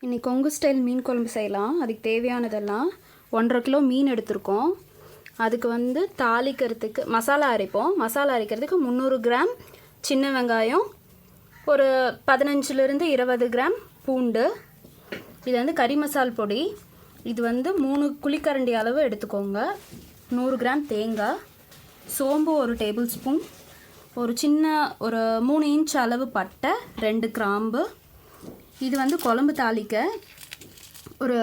இன்னைக்கு கொங்கு ஸ்டைல் மீன் குழம்பு செய்யலாம். அதுக்கு தேவையானதெல்லாம் 1.5 கிலோ மீன் எடுத்திருக்கோம். அதுக்கு வந்து தாளிக்கிறதுக்கு மசாலா அரைப்போம். மசாலா அரைக்கிறதுக்கு 300 கிராம் சின்ன வெங்காயம், ஒரு 15லிருந்து 20 கிராம் பூண்டு, இது வந்து கறி மசால் பொடி, இது வந்து 3 குழிக்கரண்டி அளவு எடுத்துக்கோங்க, 100 கிராம் தேங்காய், சோம்பு 1 டேபிள் ஸ்பூன், ஒரு 3 இன்ச் அளவு பட்டை, 2 கிராம்பு, இது வந்து குழம்பு தாளிக்க ஒரு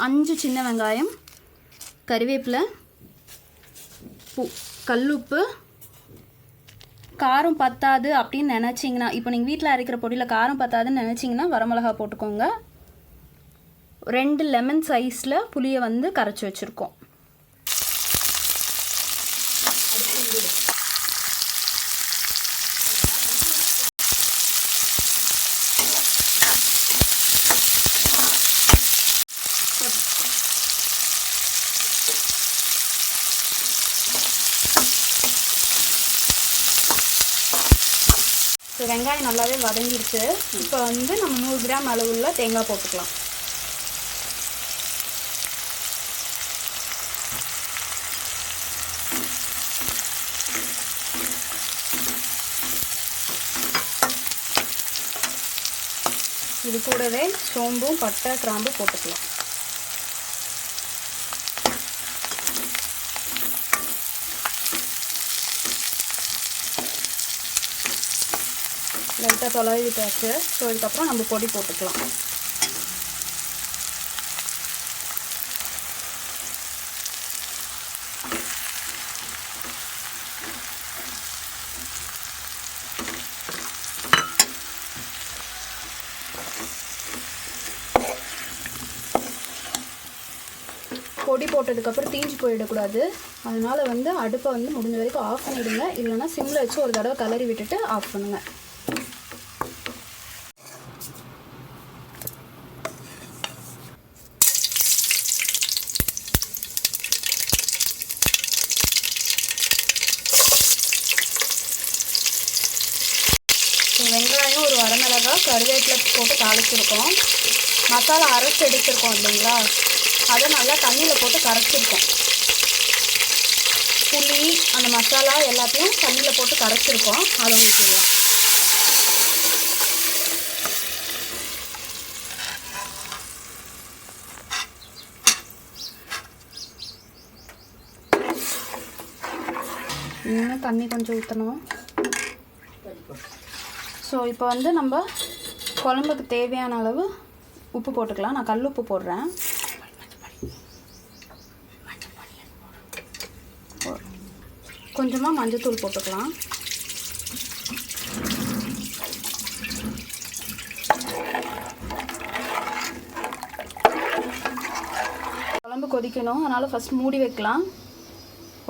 5 சின்ன வெங்காயம், கறிவேப்பிலை, கல்லுப்பு. காரம் பத்தாது அப்படின்னு நினச்சிங்கன்னா, இப்போ நீங்கள் வீட்டில் அரைக்கிற பொடியில் காரம் பத்தாதுன்னு நினச்சிங்கன்னா வரமிளகா போட்டுக்கோங்க. 2 லெமன் சைஸில் புளியை வந்து கரைச்சி வச்சுருக்கோம். வெங்காயம் நல்லாவே வதங்கிடுச்சு. இப்போ வந்து நம்ம 100 கிராம் அளவுள்ள தேங்காய் போட்டுக்கலாம். இது கூடவே சோம்பும் பட்டை கிராம்பு போட்டுக்கலாம். லைட்டாக தொலைவி விட்டாச்சு. ஸோ இதுக்கப்புறம் நம்ம பொடி போட்டுக்கலாம். பொடி போட்டதுக்கப்புறம் தீஞ்சு போயிடக்கூடாது. அதனால் வந்து அடுப்பை வந்து முடிஞ்ச வரைக்கும் ஆஃப் பண்ணிவிடுங்க. இல்லைன்னா சிம்மில் வச்சு ஒரு தடவை கிளறி விட்டுட்டு ஆஃப் பண்ணுங்கள். வெங்காயம், ஒரு வரமிளகாய், கருவேப்பிலை போட்டு தாளிச்சிருக்கோம். மசாலா அரைச்சி எடுத்துருக்கோம் இல்லைங்களா, அதை நல்லா தண்ணியில் போட்டு கரைச்சிருக்கோம். புளி அந்த மசாலா எல்லாத்தையும் தண்ணியில் போட்டு கரைச்சிருக்கோம். அதை ஊற்றிடலாம். இன்னும் தண்ணி கொஞ்சம் ஊற்றணும். ஸோ இப்போ வந்து நம்ம குழம்புக்கு தேவையான அளவு உப்பு போட்டுக்கலாம். நான் கல் உப்பு போடுறேன். கொஞ்சமாக மஞ்சத்தூள் போட்டுக்கலாம். குழம்பு கொதிக்கணும், அதனால் ஃபஸ்ட் மூடி வைக்கலாம்.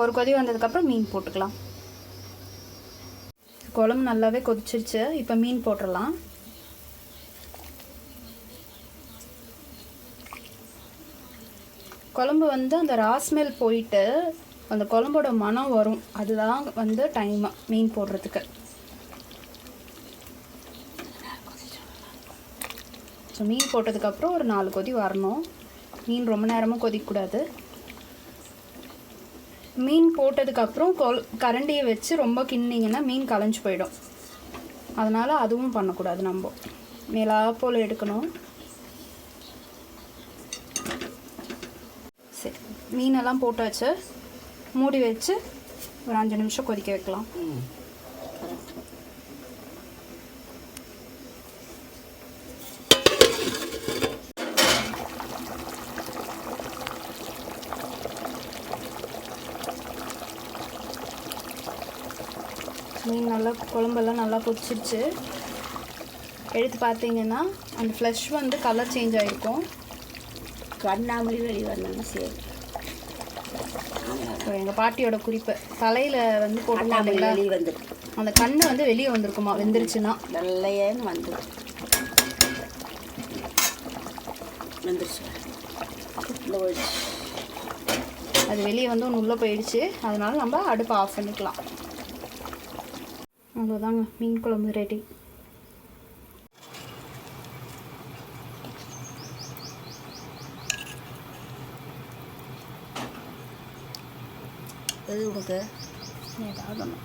ஒரு கொதி வந்ததுக்கப்புறம் மீன் போட்டுக்கலாம். குழம்பு நல்லாவே கொதிச்சிருச்சு. இப்போ மீன் போட்டுடலாம். குழம்பு வந்து அந்த ராஸ்மெல் போயிட்டு அந்த குழம்போட மனம் வரும். அதுதான் வந்து டைம் மீன் போடுறதுக்கு. ஸோ மீன் போட்டதுக்கப்புறம் ஒரு 4 கொதி வரணும். மீன் ரொம்ப நேரமும் கொதிக்கக்கூடாது. மீன் போட்டதுக்கப்புறம் கரண்டியை வச்சு ரொம்ப கிண்டிங்கன்னா மீன் கலைஞ்சு போயிடும். அதனால் அதுவும் பண்ணக்கூடாது. நம்ம மேலா போல் எடுக்கணும். சரி, மீனெல்லாம் போட்டாச்சு. மூடி வச்சு ஒரு 5 நிமிஷம் கொதிக்க வைக்கலாம். மீன் நல்லா குழம்பெல்லாம் நல்லா கொதிச்சிருச்சு. எடுத்து பார்த்தீங்கன்னா அந்த ஃப்ளஷ் வந்து கலர் சேஞ்ச் ஆகிருக்கும். கண்ணாமொழி வெளியே வரணும்னா சரி. எங்கள் பாட்டியோட குறிப்பு, தலையில் வந்து போட்டுருந்தாங்களா வெளியே வந்துடும். அந்த கண்ணு வந்து வெளியே வந்திருக்குமா வெந்துருச்சுன்னா. வெள்ளையேன்னு வந்துடும். வந்துருச்சு. அது வெளியே வந்து ஒன்று உள்ளே போயிடுச்சு. அதனால நம்ம அடுப்பை ஆஃப் பண்ணிக்கலாம். அவ்வளோதாங்க, மீன் குழம்பு ரெடி. எது உனக்கு ஏதாவது ஒன்று